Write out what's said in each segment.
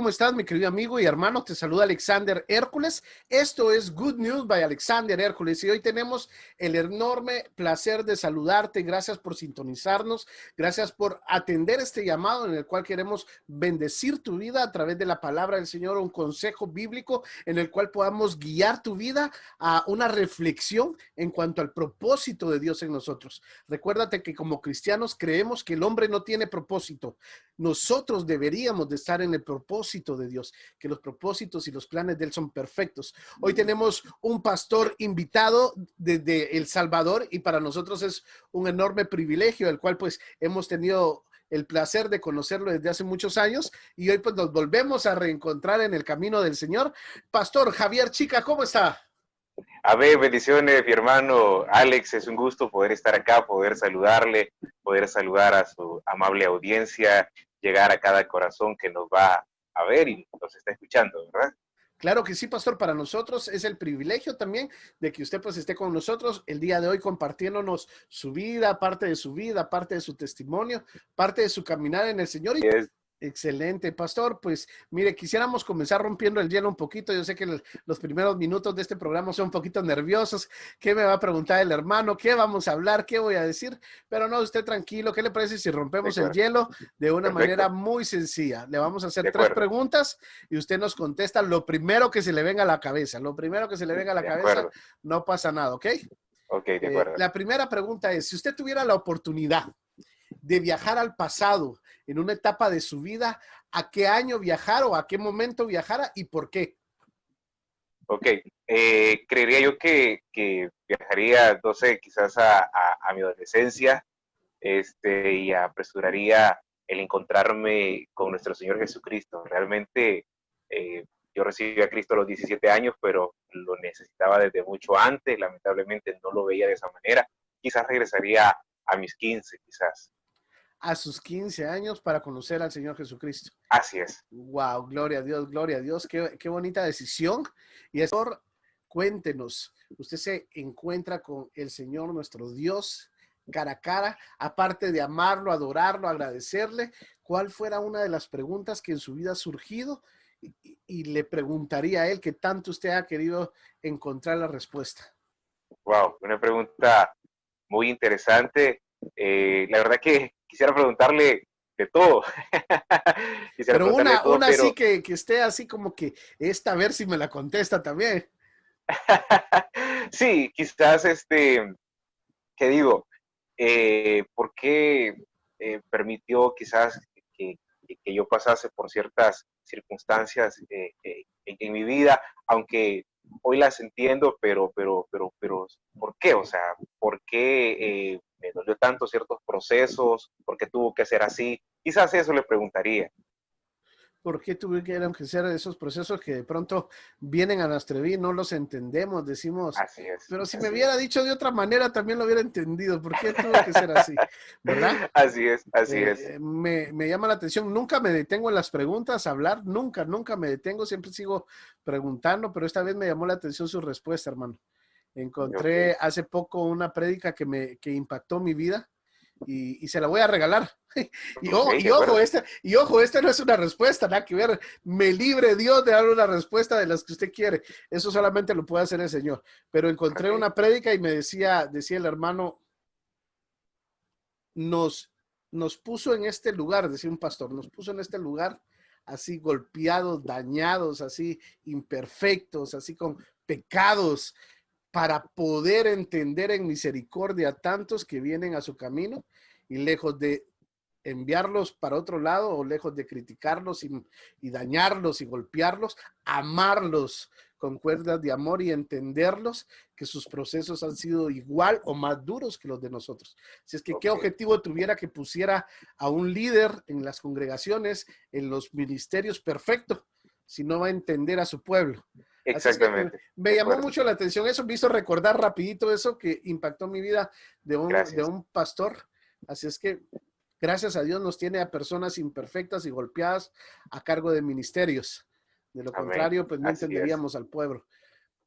¿Cómo estás, mi querido amigo y hermano? Te saluda Alexander Hércules. Esto es Good News by Alexander Hércules y hoy tenemos el enorme placer de saludarte. Gracias por sintonizarnos, gracias por atender este llamado en el cual queremos bendecir tu vida a través de la palabra del Señor, un consejo bíblico en el cual podamos guiar tu vida a una reflexión en cuanto al propósito de Dios en nosotros. Recuérdate que como cristianos creemos que el hombre no tiene propósito. Nosotros deberíamos de estar en el propósito de Dios, que los propósitos y los planes de Él son perfectos. Hoy tenemos un pastor invitado desde El Salvador y para nosotros es un enorme privilegio, el cual pues hemos tenido el placer de conocerlo desde hace muchos años y hoy pues nos volvemos a reencontrar en el camino del Señor. Pastor Javier Chica, ¿cómo está? A ver, bendiciones, mi hermano Alex, es un gusto poder estar acá, poder saludarle, poder saludar a su amable audiencia, llegar a cada corazón que nos va a ver y nos está escuchando, ¿verdad? Claro que sí, pastor, para nosotros es el privilegio también de que usted pues esté con nosotros el día de hoy compartiéndonos su vida, parte de su testimonio, parte de su caminar en el Señor. Y es Excelente, pastor. Pues mire, quisiéramos comenzar rompiendo el hielo un poquito. Yo sé que los primeros minutos de este programa son un poquito nerviosos. ¿Qué me va a preguntar el hermano? ¿Qué vamos a hablar? ¿Qué voy a decir? Pero no, usted tranquilo. ¿Qué le parece si de rompemos el acuerdo. hielo de una manera Perfecto, muy sencilla? Le vamos a hacer de tres acuerdo, preguntas y usted nos contesta lo primero que se le venga a la cabeza. Lo primero que se le venga a la de cabeza, acuerdo. no pasa nada, ¿ok? Ok, de acuerdo. La primera pregunta es, si usted tuviera la oportunidad de viajar al pasado en una etapa de su vida, ¿a qué año viajar o a qué momento viajara y por qué? Ok, creería yo que viajaría, no sé, quizás a mi adolescencia, y apresuraría el encontrarme con nuestro Señor Jesucristo. Realmente yo recibí a Cristo a los 17 años, pero lo necesitaba desde mucho antes, lamentablemente no lo veía de esa manera. Quizás regresaría a mis 15, quizás. A sus 15 años para conocer al Señor Jesucristo. Así es. Wow, gloria a Dios, qué bonita decisión. Y eso, cuéntenos, usted se encuentra con el Señor, nuestro Dios, cara a cara, aparte de amarlo, adorarlo, agradecerle, ¿cuál fuera una de las preguntas que en su vida ha surgido? Y le preguntaría a él que tanto usted ha querido encontrar la respuesta. Wow, una pregunta muy interesante. La verdad que quisiera preguntarle de todo. Quisiera Pero preguntarle de todo, una así pero que esté así como que esta, a ver si me la contesta también. sí, quizás ¿qué digo? ¿Por qué permitió quizás que yo pasase por ciertas circunstancias en mi vida, aunque hoy las entiendo, pero, ¿por qué? O sea, ¿por qué me dolió tanto ciertos procesos? ¿Por qué tuvo que ser así? Quizás eso le preguntaría. ¿Por qué tuvieron que ser esos procesos que de pronto vienen a nuestra vida y no los entendemos? Decimos, Así es, pero si me así hubiera es. dicho de otra manera, también lo hubiera entendido. ¿Por qué tuvo que ser así? ¿Verdad? Así es, así es. Me llama la atención. Nunca me detengo en las preguntas a hablar. Nunca me detengo. Siempre sigo preguntando, pero esta vez me llamó la atención su respuesta, hermano. Ok, Encontré hace poco una prédica que impactó mi vida y se la voy a regalar. ok, de acuerdo. Y ojo, esta no es una respuesta, nada que ver. Me libre Dios de dar una respuesta de las que usted quiere. Eso solamente lo puede hacer el Señor. Pero encontré Ok, una prédica y me decía el hermano, nos, nos puso en este lugar, decía un pastor, nos puso en este lugar así golpeados, dañados, así imperfectos, así con pecados, para poder entender en misericordia a tantos que vienen a su camino y lejos de enviarlos para otro lado o lejos de criticarlos y dañarlos y golpearlos, amarlos con cuerdas de amor y entenderlos que sus procesos han sido igual o más duros que los de nosotros. Si es que qué ok. objetivo tuviera que pusiera a un líder en las congregaciones, en los ministerios, perfecto, si no va a entender a su pueblo. Así es que Exactamente, me de llamó acuerdo. mucho la atención eso, me hizo recordar rapidito eso que impactó mi vida de Gracias. un pastor. Así es que gracias a Dios nos tiene a personas imperfectas y golpeadas a cargo de ministerios. De lo Amén. contrario, pues no Así es. entenderíamos al pueblo.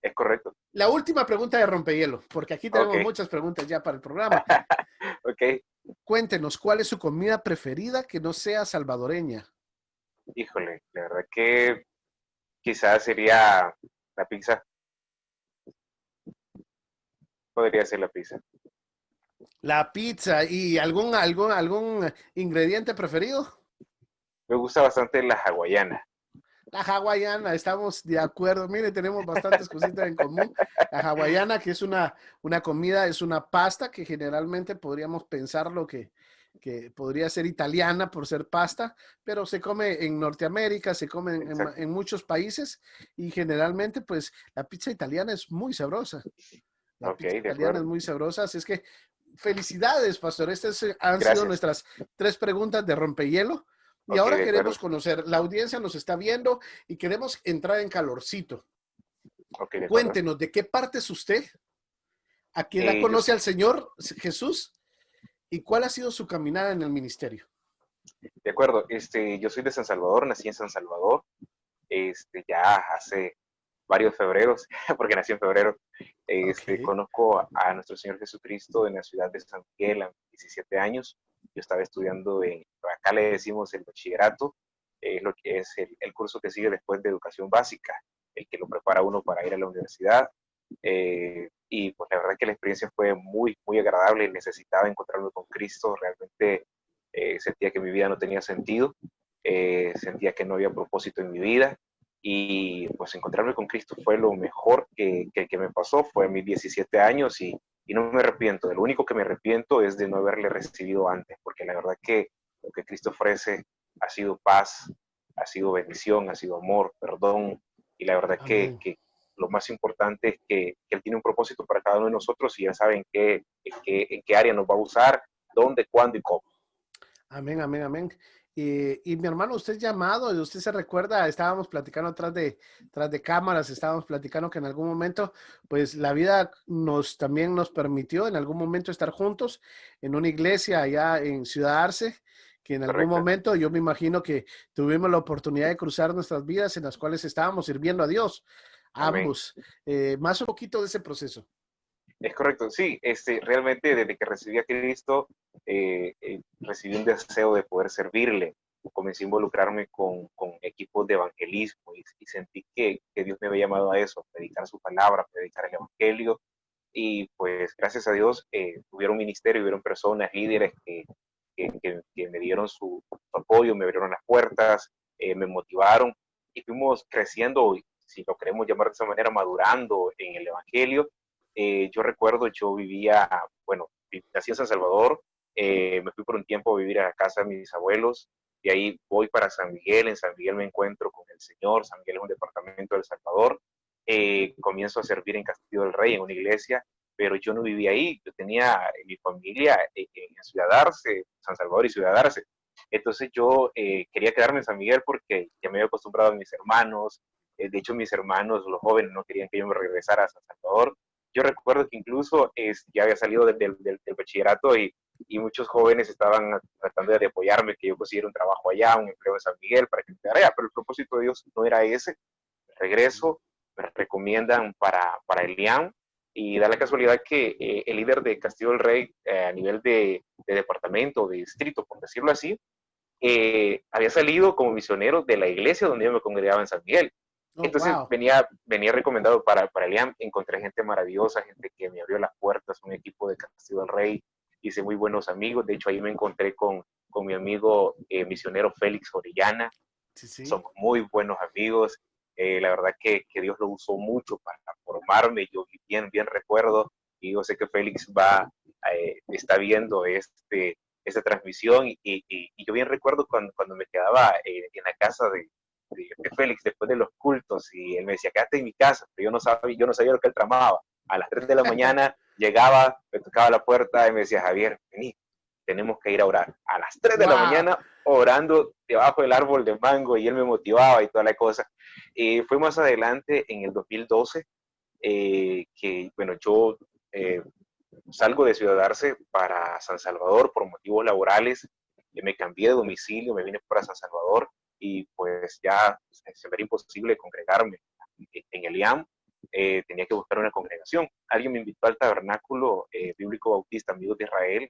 Es correcto. La última pregunta de rompehielo, porque aquí Ok. tenemos muchas preguntas ya para el programa. Ok. Cuéntenos, ¿cuál es su comida preferida que no sea salvadoreña? Híjole, la verdad que quizás sería la pizza, podría ser la pizza. La pizza y algún ingrediente preferido. Me gusta bastante la hawaiana. La hawaiana, estamos de acuerdo. Mire, tenemos bastantes cositas en común. La hawaiana, que es una comida, es una pasta que generalmente podríamos pensar que podría ser italiana por ser pasta, pero se come en Norteamérica, se come Exacto. en muchos países y generalmente pues la pizza italiana es muy sabrosa. La Ok, pizza de italiana es acuerdo. muy sabrosa, así es que felicidades, pastor. Estas han sido Gracias. nuestras 3 preguntas de rompehielo. Y Ok, ahora de acuerdo. queremos conocer, la audiencia nos está viendo y queremos entrar en calorcito. Ok, de acuerdo. Cuéntenos, ¿de qué parte es usted? ¿A quién la Yo, conoce al Señor Jesús? ¿Y cuál ha sido su caminada en el ministerio? de acuerdo, yo soy de San Salvador, nací en San Salvador, ya hace varios febreros, porque nací en febrero. Ok. Conozco a nuestro Señor Jesucristo en la ciudad de San Miguel a mis 17 años. Yo estaba estudiando acá le decimos el bachillerato, lo que es el curso que sigue después de educación básica, el que lo prepara uno para ir a la universidad. Y pues la verdad que la experiencia fue muy, muy agradable. Necesitaba encontrarme con Cristo. Realmente sentía que mi vida no tenía sentido, sentía que no había propósito en mi vida. Y pues encontrarme con Cristo fue lo mejor que me pasó. Fue a mis 17 años y no me arrepiento. De lo único que me arrepiento es de no haberle recibido antes, porque la verdad que lo que Cristo ofrece ha sido paz, ha sido bendición, ha sido amor, perdón. Y la verdad Amén. que lo más importante es que Él tiene un propósito para cada uno de nosotros y ya saben en qué área nos va a usar, dónde, cuándo y cómo. Amén, amén, amén. Y mi hermano, usted es llamado, y usted se recuerda, estábamos platicando tras de cámaras, estábamos platicando que en algún momento, pues la vida también nos permitió en algún momento estar juntos en una iglesia allá en Ciudad Arce, que en algún Correcto. momento yo me imagino que tuvimos la oportunidad de cruzar nuestras vidas en las cuales estábamos sirviendo a Dios, Amén. ambos. Más un poquito de ese proceso. Es correcto, sí, realmente desde que recibí a Cristo, recibí un deseo de poder servirle. Comencé a involucrarme con equipos de evangelismo y sentí que Dios me había llamado a eso, a predicar su palabra, a predicar el evangelio. Y pues gracias a Dios hubieron ministerio, hubieron personas, líderes que me dieron su apoyo, me abrieron las puertas, me motivaron y fuimos creciendo, si lo queremos llamar de esa manera, madurando en el evangelio. Yo recuerdo, yo vivía, bueno, nací en San Salvador, me fui por un tiempo a vivir a la casa de mis abuelos, y ahí voy para San Miguel, en San Miguel me encuentro con el Señor, San Miguel es un departamento de El Salvador, comienzo a servir en Castillo del Rey, en una iglesia, pero yo no vivía ahí, yo tenía mi familia en Ciudad Arce, San Salvador y Ciudad Arce. Entonces yo quería quedarme en San Miguel porque ya me había acostumbrado a mis hermanos, de hecho mis hermanos, los jóvenes, no querían que yo me regresara a San Salvador. Yo recuerdo que incluso ya había salido del bachillerato y muchos jóvenes estaban tratando de apoyarme, que yo consiguiera un trabajo allá, un empleo en San Miguel para que me quedara allá, pero el propósito de Dios no era ese. Regreso, me recomiendan para el IAM y da la casualidad que el líder de Castillo del Rey a nivel de departamento, de distrito, por decirlo así, había salido como misionero de la iglesia donde yo me congregaba en San Miguel. Oh, Entonces wow. venía recomendado para el IAM, encontré gente maravillosa, gente que me abrió las puertas, un equipo de Castillo del Rey, hice muy buenos amigos, de hecho ahí me encontré con mi amigo misionero Félix Orellana, Sí, sí. somos muy buenos amigos, la verdad que Dios lo usó mucho para formarme, yo bien recuerdo, y yo sé que Félix está viendo esta transmisión, y yo bien recuerdo cuando me quedaba en la casa de Félix después de los cultos, y él me decía, quédate en mi casa, pero yo no sabía lo que él tramaba. A las 3 de la mañana llegaba, me tocaba la puerta y me decía, Javier, vení, tenemos que ir a orar. A las 3 de la Wow. mañana orando debajo del árbol de mango y él me motivaba y toda la cosa. Fue más adelante, en el 2012, que, bueno, yo salgo de Ciudad Arce para San Salvador por motivos laborales, me cambié de domicilio, me vine para San Salvador y pues ya se me era imposible congregarme en el IAM, tenía que buscar una congregación. Alguien me invitó al tabernáculo bíblico bautista Amigos de Israel,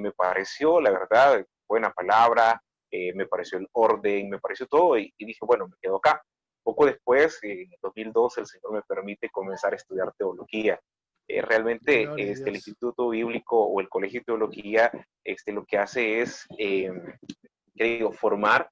me pareció, la verdad, buena palabra, me pareció el orden, me pareció todo y dije, bueno, me quedo acá. Poco después, en 2012, el Señor me permite comenzar a estudiar teología. Realmente Gloria a el Dios. Instituto Bíblico o el Colegio de Teología lo que hace es, ¿qué digo?, formar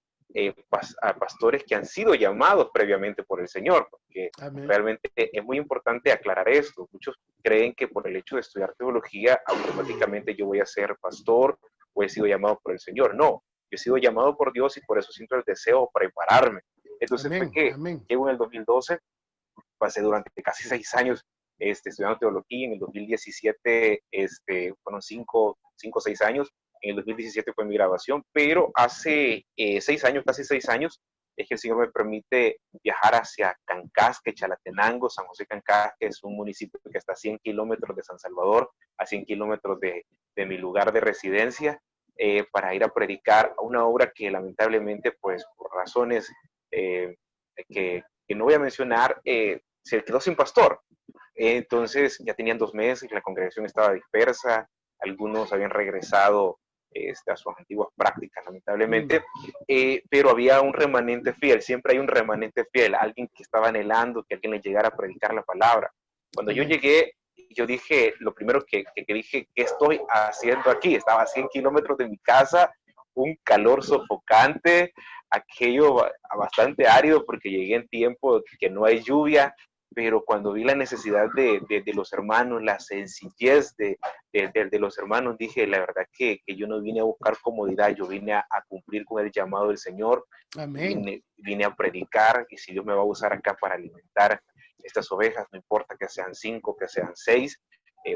a pastores que han sido llamados previamente por el Señor, porque Amén. realmente es muy importante aclarar esto. Muchos creen que por el hecho de estudiar teología, automáticamente yo voy a ser pastor o he sido llamado por el Señor. No, yo he sido llamado por Dios y por eso siento el deseo de prepararme. Entonces fue Amén. Amén. llego en el 2012, pasé durante casi 6 años estudiando teología. En el 2017 fueron 5 o 6 años. En el 2017 fue mi graduación, pero hace 6 años, casi 6 años, es que el Señor me permite viajar hacia Cancasque, Chalatenango, San José Cancasque, es un municipio que está a 100 kilómetros de San Salvador, a 100 kilómetros de mi lugar de residencia, para ir a predicar una obra que lamentablemente, pues por razones que no voy a mencionar, se quedó sin pastor. Entonces ya tenían 2 meses, la congregación estaba dispersa, algunos habían regresado a sus antiguas prácticas, lamentablemente, pero había un remanente fiel, siempre hay un remanente fiel, alguien que estaba anhelando que alguien le llegara a predicar la palabra. Cuando yo Amén. llegué, yo dije, lo primero que dije, ¿qué estoy haciendo aquí? Estaba a 100 kilómetros de mi casa, un calor sofocante, aquello bastante árido porque llegué en tiempo que no hay lluvia, pero cuando vi la necesidad de los hermanos, la sencillez de los hermanos, dije, la verdad que yo no vine a buscar comodidad, yo vine a cumplir con el llamado del Señor, Amén. vine a predicar, y si Dios me va a usar acá para alimentar estas ovejas, no importa que sean 5, que sean 6,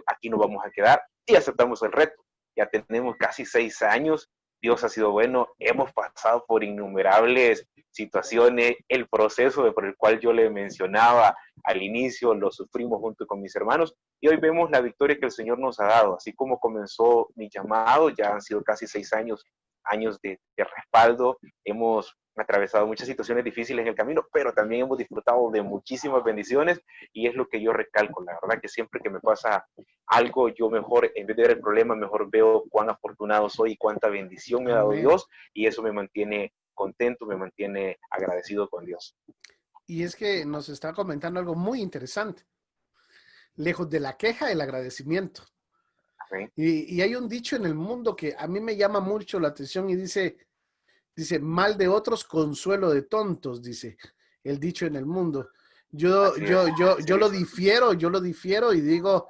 aquí nos vamos a quedar, y aceptamos el reto. Ya tenemos casi 6 años, Dios ha sido bueno, hemos pasado por innumerables situaciones, el proceso por el cual yo le mencionaba al inicio, lo sufrimos junto con mis hermanos, y hoy vemos la victoria que el Señor nos ha dado. Así como comenzó mi llamado, ya han sido casi 6 años, años de respaldo, hemos atravesado muchas situaciones difíciles en el camino, pero también hemos disfrutado de muchísimas bendiciones, y es lo que yo recalco. La verdad que siempre que me pasa algo, yo mejor, en vez de ver el problema, mejor veo cuán afortunado soy y cuánta bendición me ha dado Amén. Dios, y eso me mantiene contento, me mantiene agradecido con Dios. Y es que nos está comentando algo muy interesante. Lejos de la queja, el agradecimiento. Amén. Y hay un dicho en el mundo que a mí me llama mucho la atención y dice, mal de otros, consuelo de tontos, dice el dicho en el mundo. Yo, Así es, yo, yo, así dice. yo lo difiero y digo,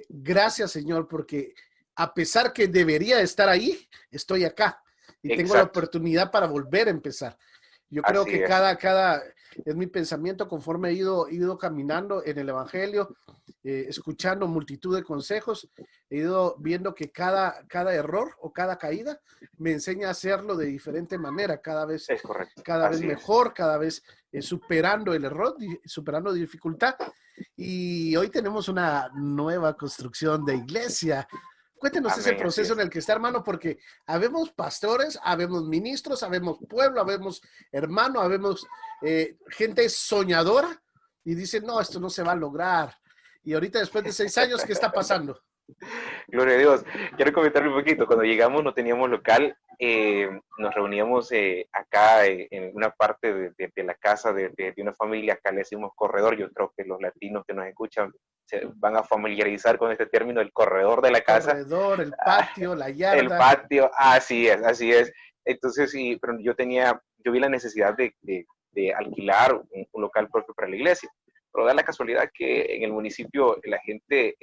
gracias Señor, porque a pesar que debería estar ahí, estoy acá y tengo la Exacto, oportunidad para volver a empezar. Yo creo así que es. es mi pensamiento conforme he ido caminando en el Evangelio, escuchando multitud de consejos, he ido viendo que cada error o cada caída me enseña a hacerlo de diferente manera, Es correcto, cada vez así es. mejor, cada vez superando el error, superando dificultad. Y hoy tenemos una nueva construcción de iglesia. Cuéntenos ese Amén, así proceso es. en el que está, hermano, porque habemos pastores, habemos ministros, habemos pueblo, habemos hermano, habemos gente soñadora y dicen, no, esto no se va a lograr. Y ahorita, después de 6 años, ¿qué está pasando? Gloria a Dios. Quiero comentarle un poquito. Cuando llegamos no teníamos local, nos reuníamos acá en una parte de la casa de una familia, acá le decimos corredor. Yo creo que los latinos que nos escuchan se van a familiarizar con este término, el corredor de la casa. Corredor, el patio, la El yarda. patio, así es, así es. Entonces, sí, pero yo vi la necesidad de alquilar un local propio para la iglesia. Pero da la casualidad que en el municipio la gente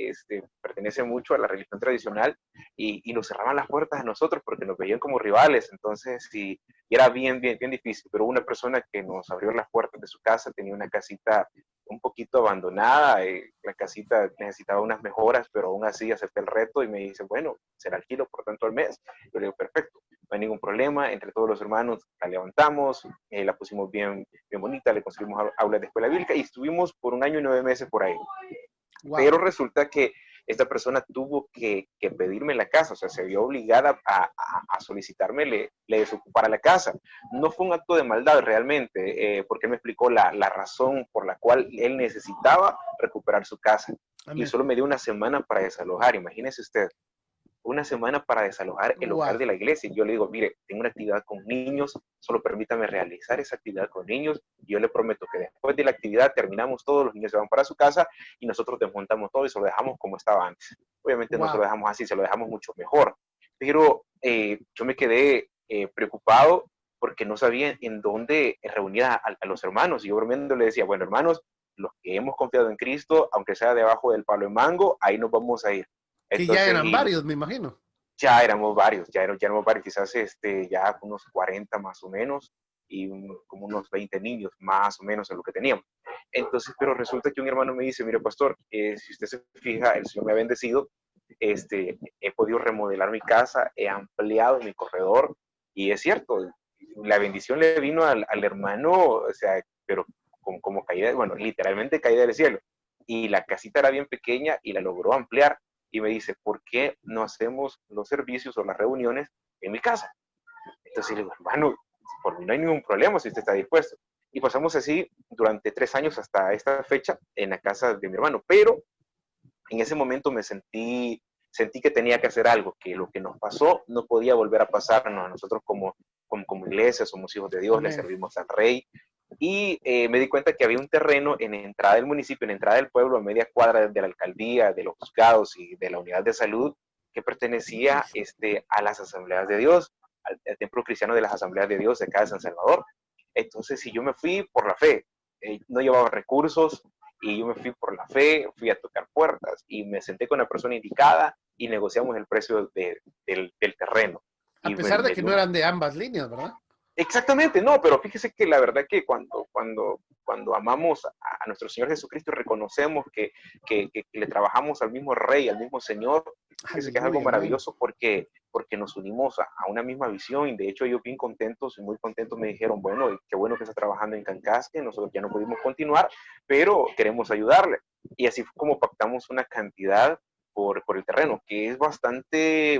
pertenece mucho a la religión tradicional, y nos cerraban las puertas a nosotros porque nos veían como rivales. Entonces, sí, y era bien, bien, bien difícil. Pero una persona que nos abrió las puertas de su casa tenía una casita un poquito abandonada, la casita necesitaba unas mejoras, pero aún así acepté el reto y me dice, bueno, será alquilo por tanto al mes. Yo le digo, perfecto, no hay ningún problema, entre todos los hermanos la levantamos, la pusimos bien, bien bonita, le construimos aulas de escuela bíblica y estuvimos por 1 año y 9 meses por ahí. Wow. Pero resulta que esta persona tuvo que pedirme la casa, o sea, se vio obligada a solicitarme le desocupara la casa. No fue un acto de maldad realmente, porque él me explicó la razón por la cual él necesitaba recuperar su casa. Y Amén. solo me dio una semana para desalojar, imagínese usted. una semana para desalojar el local Wow. de la iglesia. Y yo le digo, mire, tengo una actividad con niños, solo permítame realizar esa actividad con niños. Yo le prometo que después de la actividad terminamos todo, los niños se van para su casa y nosotros desmontamos todo y se lo dejamos como estaba antes. Obviamente no se lo Wow. dejamos así, se lo dejamos mucho mejor. Pero yo me quedé preocupado porque no sabía en dónde reunir a los hermanos. Y yo bromeando le decía, bueno, hermanos, los que hemos confiado en Cristo, aunque sea debajo del palo de mango, ahí nos vamos a ir. Que ya Entonces, eran y varios, me imagino. ya éramos varios, ya éramos varios, quizás ya unos 40 más o menos, y como unos 20 niños más o menos en lo que teníamos. Entonces, pero resulta que un hermano me dice, mire pastor, si usted se fija, el Señor me ha bendecido, he podido remodelar mi casa, he ampliado mi corredor, y es cierto, la bendición le vino al hermano, o sea, pero como caída, bueno, literalmente caída del cielo. Y la casita era bien pequeña y la logró ampliar y me dice, ¿por qué no hacemos los servicios o las reuniones en mi casa? Entonces le digo, hermano, por mí no hay ningún problema si usted está dispuesto. Y pasamos así durante 3 años hasta esta fecha en la casa de mi hermano, pero en ese momento sentí que tenía que hacer algo, que lo que nos pasó no podía volver a pasarnos. Nosotros como iglesia somos hijos de Dios, le Amén. servimos al Rey, y me di cuenta que había un terreno en la entrada del municipio, en la entrada del pueblo, a media cuadra de la alcaldía, de los juzgados y de la unidad de salud, que pertenecía a las asambleas de Dios, al templo cristiano de las asambleas de Dios de acá de San Salvador. Entonces, si yo me fui por la fe, no llevaba recursos, y yo me fui por la fe, fui a tocar puertas y me senté con la persona indicada y negociamos el precio del terreno. A Y pesar de me que dio no una. eran de ambas líneas, ¿verdad? Exactamente, no, pero fíjese que la verdad que cuando amamos a nuestro Señor Jesucristo y reconocemos que le trabajamos al mismo Rey, al mismo Señor, fíjese que es algo Aleluya, amén. maravilloso porque nos unimos a una misma visión y de hecho ellos bien contentos y muy contentos me dijeron, bueno, qué bueno que está trabajando en Cancasque, nosotros ya no pudimos continuar, pero queremos ayudarle. Y así fue como pactamos una cantidad por el terreno, que es bastante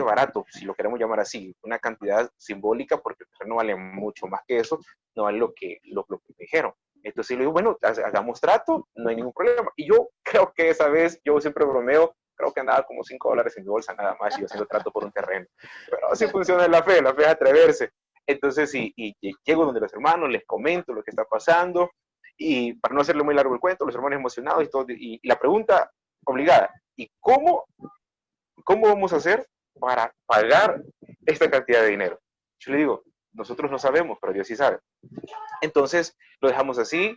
barato, si lo queremos llamar así, una cantidad simbólica, porque el terreno vale mucho más que eso, no vale lo que me dijeron. Entonces le digo, bueno, hagamos trato, no hay ningún problema. Y yo creo que esa vez, yo siempre bromeo, creo que andaba como $5 en mi bolsa nada más y yo haciendo trato por un terreno. Pero así funciona la fe es atreverse. Entonces, y llego donde los hermanos, les comento lo que está pasando, y para no hacerle muy largo el cuento, los hermanos emocionados y todo, y la pregunta obligada, ¿y cómo vamos a hacer para pagar esta cantidad de dinero? Yo le digo, nosotros no sabemos, pero Dios sí sabe. Entonces lo dejamos así,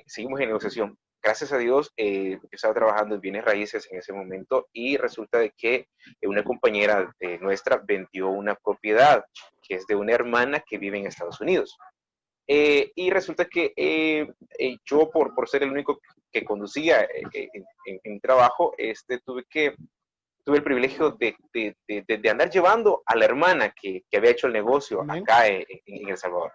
seguimos en negociación. Gracias a Dios, yo estaba trabajando en bienes raíces en ese momento y resulta de que una compañera de nuestra vendió una propiedad que es de una hermana que vive en Estados Unidos. Y resulta que yo, por ser el único que conducía en trabajo, tuve el privilegio de andar llevando a la hermana que había hecho el negocio Amén. acá en El Salvador.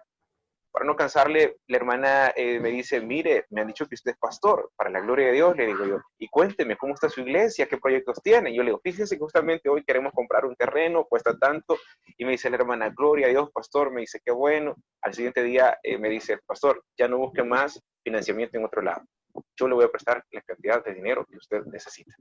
Para no cansarle, la hermana me dice, mire, me han dicho que usted es pastor, para la gloria de Dios, le digo yo, y cuénteme cómo está su iglesia, qué proyectos tiene. Y yo le digo, fíjese que justamente hoy queremos comprar un terreno, cuesta tanto, y me dice la hermana, gloria a Dios, pastor, me dice, qué bueno. Al siguiente día me dice, pastor, ya no busque más financiamiento en otro lado, yo le voy a prestar la cantidad de dinero que usted necesita.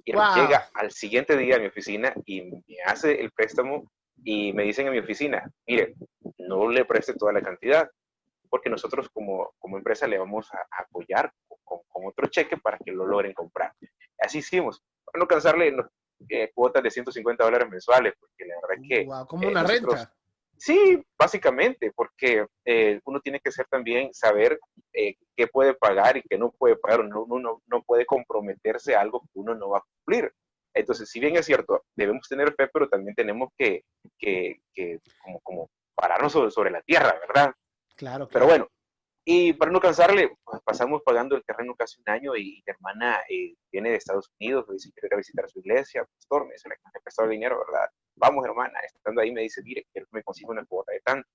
Y Wow. llega al siguiente día a mi oficina y me hace el préstamo y me dicen en mi oficina, mire, no le preste toda la cantidad, porque nosotros como empresa le vamos a apoyar con otro cheque para que lo logren comprar. Así hicimos, para no cansarle cuotas de $150 mensuales, porque la verdad es que Wow. Como una nosotros, renta. sí, básicamente, porque uno tiene que saber qué puede pagar y qué no puede pagar, uno no puede comprometerse a algo que uno no va a cumplir. Entonces, si bien es cierto, debemos tener fe, pero también tenemos que como pararnos sobre la tierra, ¿verdad? Claro, Pero claro. bueno, y para no cansarle, pues, pasamos pagando el terreno casi un año y mi hermana viene de Estados Unidos, me dice, quiero ir a visitar su iglesia, pastor, me dice, le he prestado el dinero, ¿verdad? Vamos, hermana, estando ahí me dice, mire, quiero que me consiga una cuota de tanto.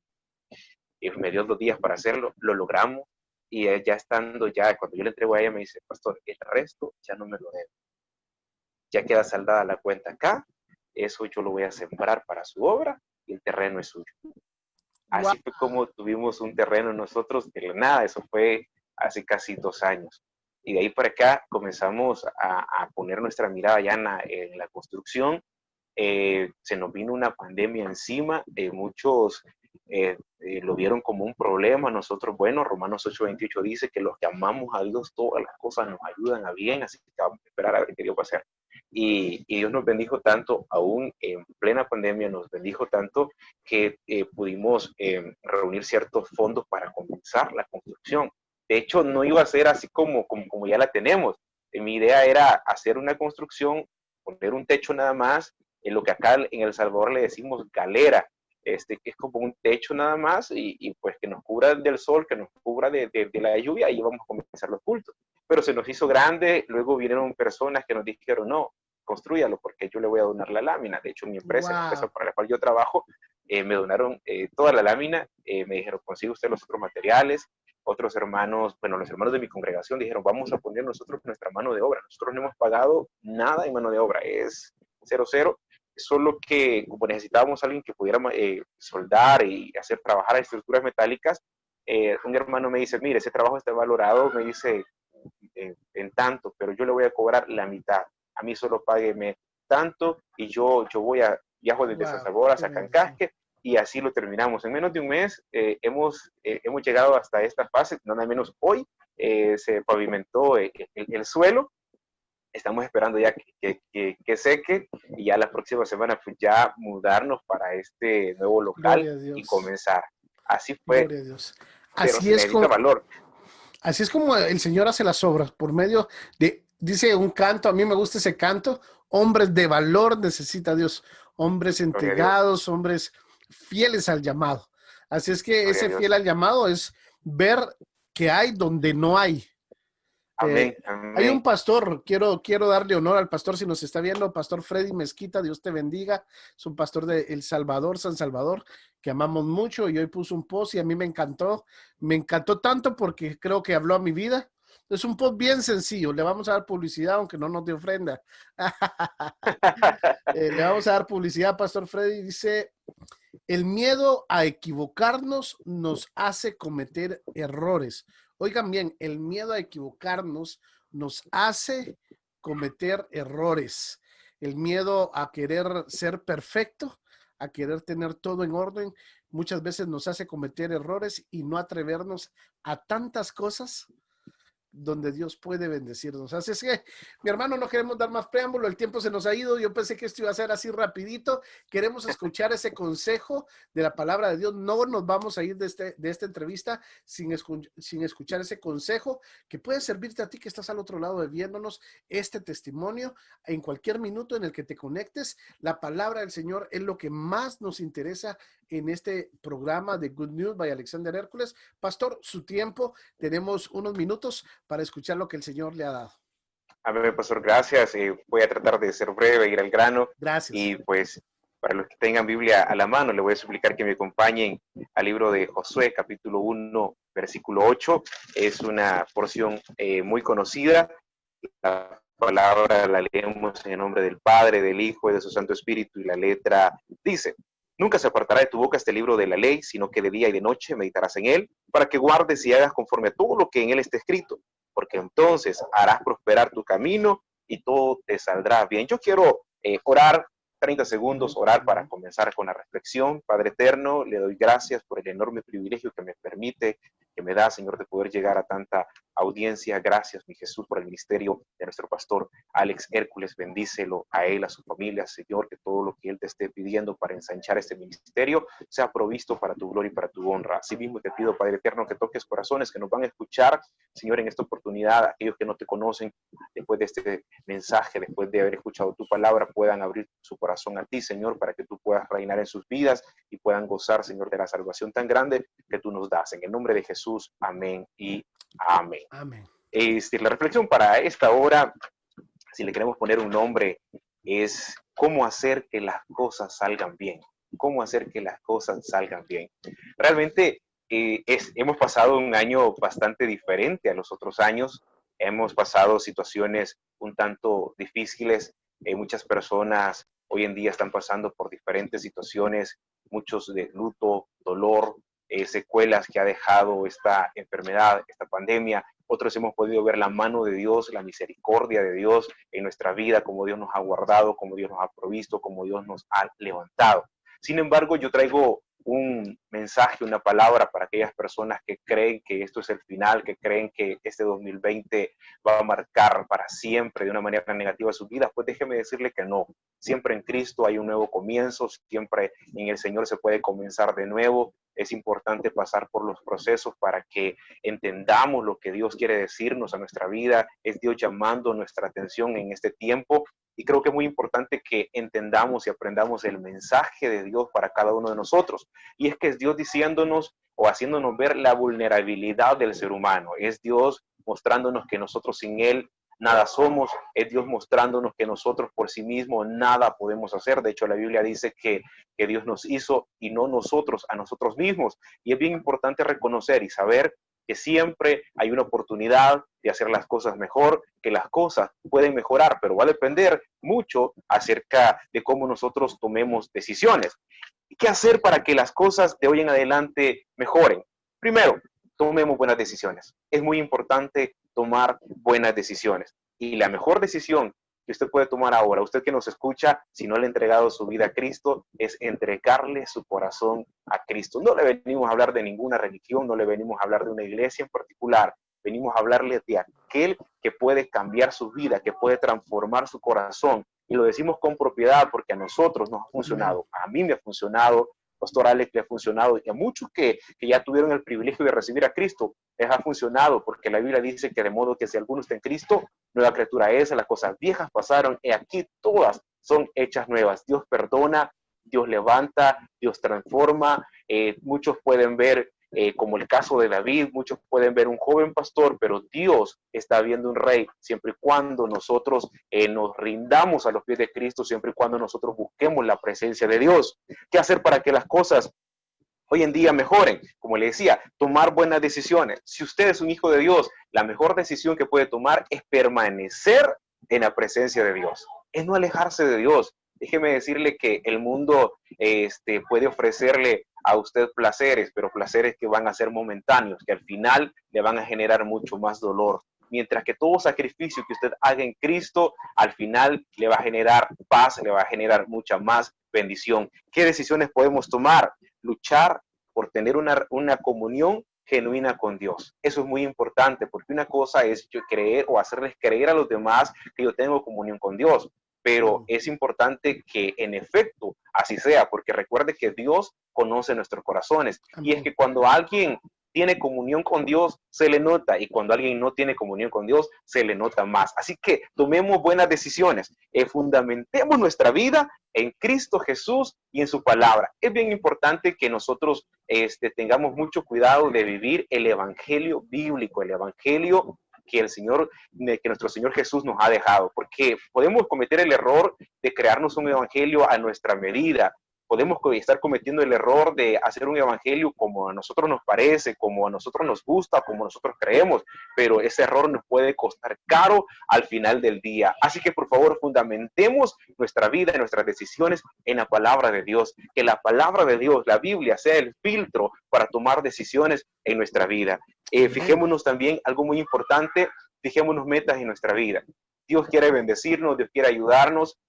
Y me dio 2 días para hacerlo, lo logramos, y ya estando ya, cuando yo le entrego a ella, me dice, pastor, el resto ya no me lo debe, ya queda saldada la cuenta acá, eso yo lo voy a sembrar para su obra y el terreno es suyo. Wow. Así fue como tuvimos un terreno nosotros de la nada, eso fue hace casi 2 años. Y de ahí para acá comenzamos a poner nuestra mirada ya en la construcción se nos vino una pandemia encima, muchos lo vieron como un problema. Nosotros, bueno, Romanos 8:28 dice que los que amamos a Dios, todas las cosas nos ayudan a bien, así que vamos a esperar a ver qué Dios va a hacer. Y Dios nos bendijo tanto, aún en plena pandemia, nos bendijo tanto que pudimos reunir ciertos fondos para comenzar la construcción. De hecho, no iba a ser así como ya la tenemos. Mi idea era hacer una construcción, poner un techo nada más, en lo que acá en El Salvador le decimos galera, que es como un techo nada más y pues que nos cubra del sol, que nos cubra de la lluvia, y vamos a comenzar los cultos. Pero se nos hizo grande, luego vinieron personas que nos dijeron, no, construyalo porque yo le voy a donar la lámina. De hecho, mi empresa, la empresa Wow. para la cual yo trabajo, me donaron toda la lámina, me dijeron, consigue usted los otros materiales. Otros hermanos, bueno, los hermanos de mi congregación dijeron, vamos a poner nosotros nuestra mano de obra. Nosotros no hemos pagado nada en mano de obra, es 0, solo que como necesitábamos a alguien que pudiera soldar y hacer trabajar a estructuras metálicas, un hermano me dice, mire, ese trabajo está valorado, me dice, en tanto, pero yo le voy a cobrar la mitad. A mí solo págueme tanto y yo viajo desde San Wow. Salvador Qué hasta bendición. Cancasque, y así lo terminamos. En menos de un mes hemos llegado hasta esta fase, nada menos hoy se pavimentó el suelo. Estamos esperando ya que seque, y ya la próxima semana pues ya mudarnos para este nuevo local Gloria a y Dios. comenzar. Así fue, Gloria a Dios. pero Así se es necesita como, valor. así es como el Señor hace las obras, por medio de, dice un canto, a mí me gusta ese canto, hombres de valor necesita Dios, hombres Gloria a Dios, entregados, hombres fieles al llamado. Así es que gloria a ese fiel Dios. al llamado es ver que hay donde no hay. Amén, Hay un amén. pastor, quiero darle honor al pastor si nos está viendo, pastor Freddy Mezquita, Dios te bendiga, es un pastor de El Salvador, San Salvador, que amamos mucho, y hoy puso un post y a mí me encantó tanto porque creo que habló a mi vida. Es un post bien sencillo, le vamos a dar publicidad aunque no nos dé ofrenda. Le vamos a dar publicidad, pastor Freddy, dice, el miedo a equivocarnos nos hace cometer errores. Oigan bien, el miedo a equivocarnos nos hace cometer errores. El miedo a querer ser perfecto, a querer tener todo en orden, muchas veces nos hace cometer errores y no atrevernos a tantas cosas donde Dios puede bendecirnos. Así es que, mi hermano, no queremos dar más preámbulo, el tiempo se nos ha ido, yo pensé que esto iba a ser así rapidito, queremos escuchar ese consejo de la palabra de Dios, no nos vamos a ir de esta entrevista sin escuchar ese consejo que puede servirte a ti que estás al otro lado de viéndonos este testimonio en cualquier minuto en el que te conectes. La palabra del Señor es lo que más nos interesa en este programa de Good News by Alexander Hércules. Pastor, su tiempo, tenemos unos minutos para escuchar lo que el Señor le ha dado. Amén, pastor, gracias. Voy a tratar de ser breve, ir al grano. Gracias. Y pues, para los que tengan Biblia a la mano, les voy a suplicar que me acompañen al libro de Josué, capítulo 1, versículo 8. Es una porción muy conocida. La palabra la leemos en el nombre del Padre, del Hijo y de su Santo Espíritu, y la letra dice: nunca se apartará de tu boca este libro de la ley, sino que de día y de noche meditarás en él, para que guardes y hagas conforme a todo lo que en él está escrito, porque entonces harás prosperar tu camino y todo te saldrá bien. Yo quiero orar 30 segundos, orar para comenzar con la reflexión. Padre eterno, le doy gracias por el enorme privilegio que me permite, que me da, Señor, de poder llegar a tanta audiencia. Gracias, mi Jesús, por el ministerio de nuestro pastor Alex Hércules. Bendícelo a él, a su familia, Señor, que todo lo que él te esté pidiendo para ensanchar este ministerio sea provisto para tu gloria y para tu honra. Asimismo te pido, Padre eterno, que toques corazones que nos van a escuchar, Señor, en esta oportunidad. Aquellos que no te conocen, después de este mensaje, después de haber escuchado tu palabra, puedan abrir su corazón a ti, Señor, para que tú puedas reinar en sus vidas y puedan gozar, Señor, de la salvación tan grande que tú nos das. En el nombre de Jesús, amén y amén. Amén. La reflexión para esta hora, si le queremos poner un nombre, es cómo hacer que las cosas salgan bien. Cómo hacer que las cosas salgan bien. Realmente hemos pasado un año bastante diferente a los otros años. Hemos pasado situaciones un tanto difíciles. Muchas personas hoy en día están pasando por diferentes situaciones, muchos de luto, dolor, secuelas que ha dejado esta enfermedad, esta pandemia. Otros hemos podido ver la mano de Dios, la misericordia de Dios en nuestra vida, como Dios nos ha guardado, como Dios nos ha provisto, como Dios nos ha levantado. Sin embargo, yo traigo un mensaje, una palabra para aquellas personas que creen que esto es el final, que creen que este 2020 va a marcar para siempre de una manera negativa su vida. Pues déjeme decirle que no. Siempre en Cristo hay un nuevo comienzo, siempre en el Señor se puede comenzar de nuevo. Es importante pasar por los procesos para que entendamos lo que Dios quiere decirnos a nuestra vida. Es Dios llamando nuestra atención en este tiempo. Y creo que es muy importante que entendamos y aprendamos el mensaje de Dios para cada uno de nosotros. Y es que es Dios diciéndonos o haciéndonos ver la vulnerabilidad del ser humano. Es Dios mostrándonos que nosotros sin Él nada somos. Es Dios mostrándonos que nosotros por sí mismos nada podemos hacer. De hecho, la Biblia dice que Dios nos hizo y no nosotros a nosotros mismos. Y es bien importante reconocer y saber que siempre hay una oportunidad de hacer las cosas mejor, que las cosas pueden mejorar, pero va a depender mucho acerca de cómo nosotros tomemos decisiones. ¿Y qué hacer para que las cosas de hoy en adelante mejoren? Primero, tomemos buenas decisiones. Es muy importante tomar buenas decisiones. Y la mejor decisión que usted puede tomar ahora, usted que nos escucha, si no le ha entregado su vida a Cristo, es entregarle su corazón a Cristo. No le venimos a hablar de ninguna religión, no le venimos a hablar de una iglesia en particular, venimos a hablarle de aquel que puede cambiar su vida, que puede transformar su corazón. Y lo decimos con propiedad porque a nosotros nos ha funcionado, a mí me ha funcionado, Pastor Alex le ha funcionado, y a muchos que ya tuvieron el privilegio de recibir a Cristo, les ha funcionado, porque la Biblia dice que de modo que si alguno está en Cristo, nueva criatura es, las cosas viejas pasaron, y aquí todas son hechas nuevas. Dios perdona, Dios levanta, Dios transforma. Muchos pueden ver, como el caso de David, muchos pueden ver un joven pastor, pero Dios está viendo un rey, siempre y cuando nosotros nos rindamos a los pies de Cristo, siempre y cuando nosotros busquemos la presencia de Dios. ¿Qué hacer para que las cosas hoy en día mejoren? Como le decía, tomar buenas decisiones. Si usted es un hijo de Dios, la mejor decisión que puede tomar es permanecer en la presencia de Dios, es no alejarse de Dios. Déjeme decirle que el mundo puede ofrecerle a usted placeres, pero placeres que van a ser momentáneos, que al final le van a generar mucho más dolor. Mientras que todo sacrificio que usted haga en Cristo, al final le va a generar paz, le va a generar mucha más bendición. ¿Qué decisiones podemos tomar? Luchar por tener una comunión genuina con Dios. Eso es muy importante, porque una cosa es yo creer o hacerles creer a los demás que yo tengo comunión con Dios, pero es importante que en efecto así sea, porque recuerde que Dios conoce nuestros corazones. Y es que cuando alguien tiene comunión con Dios, se le nota, y cuando alguien no tiene comunión con Dios, se le nota más. Así que tomemos buenas decisiones, fundamentemos nuestra vida en Cristo Jesús y en su palabra. Es bien importante que nosotros tengamos mucho cuidado de vivir el evangelio bíblico, el evangelio que nuestro Señor Jesús nos ha dejado, porque podemos cometer el error de crearnos un evangelio a nuestra medida. Podemos estar cometiendo el error de hacer un evangelio como a nosotros nos parece, como a nosotros nos gusta, como nosotros creemos, pero ese error nos puede costar caro al final del día. Así que por favor fundamentemos nuestra vida y nuestras decisiones en la palabra de Dios, que la palabra de Dios, la Biblia, sea el filtro para tomar decisiones en nuestra vida. Fijémonos también, algo muy importante, fijémonos metas en nuestra vida. Dios quiere bendecirnos, Dios quiere ayudarnos.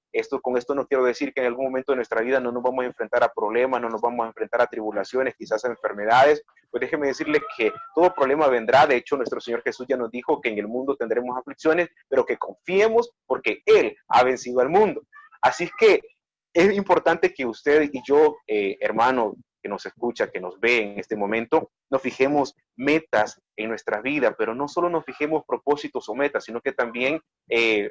Con esto no quiero decir que en algún momento de nuestra vida no nos vamos a enfrentar a problemas, no nos vamos a enfrentar a tribulaciones, quizás a enfermedades. Pues déjeme decirle que todo problema vendrá. De hecho, nuestro Señor Jesús ya nos dijo que en el mundo tendremos aflicciones, pero que confiemos porque Él ha vencido al mundo. Así que es importante que usted y yo, hermano, que nos escucha, que nos ve en este momento, nos fijemos metas en nuestra vida, pero no solo nos fijemos propósitos o metas, sino que también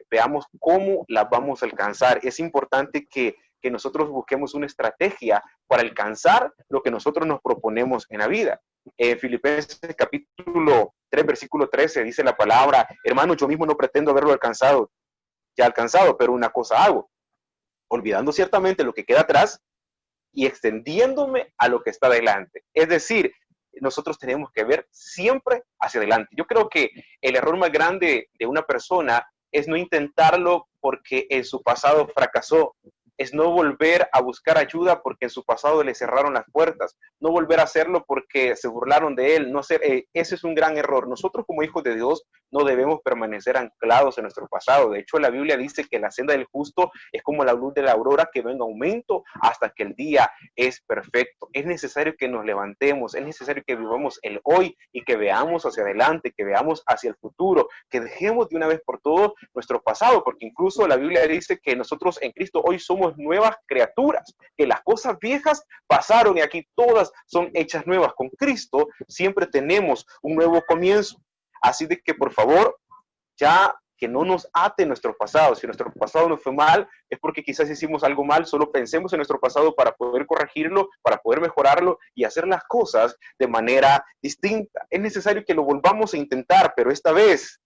veamos cómo las vamos a alcanzar. Es importante que nosotros busquemos una estrategia para alcanzar lo que nosotros nos proponemos en la vida. Filipenses capítulo 3, versículo 13, dice la palabra: hermanos, yo mismo no pretendo haberlo ya alcanzado, pero una cosa hago, olvidando ciertamente lo que queda atrás y extendiéndome a lo que está adelante. Es decir, nosotros tenemos que ver siempre hacia adelante. Yo creo que el error más grande de una persona es no intentarlo porque en su pasado fracasó. es no volver a buscar ayuda porque en su pasado le cerraron las puertas, no volver a hacerlo porque se burlaron de él, no hacer, ese es un gran error. Nosotros como hijos de Dios no debemos permanecer anclados en nuestro pasado. De hecho, la Biblia dice que la senda del justo es como la luz de la aurora que va en aumento hasta que el día es perfecto. Es necesario que nos levantemos, es necesario que vivamos el hoy y que veamos hacia adelante, que veamos hacia el futuro, que dejemos de una vez por todas nuestro pasado, porque incluso la Biblia dice que nosotros en Cristo hoy somos nuevas criaturas, que las cosas viejas pasaron y aquí todas son hechas nuevas. Con Cristo siempre tenemos un nuevo comienzo. Así de que por favor, ya que no nos ate nuestro pasado. Si nuestro pasado nos fue mal, es porque quizás hicimos algo mal. Solo pensemos en nuestro pasado para poder corregirlo, para poder mejorarlo y hacer las cosas de manera distinta. Es necesario que lo volvamos a intentar, pero esta vez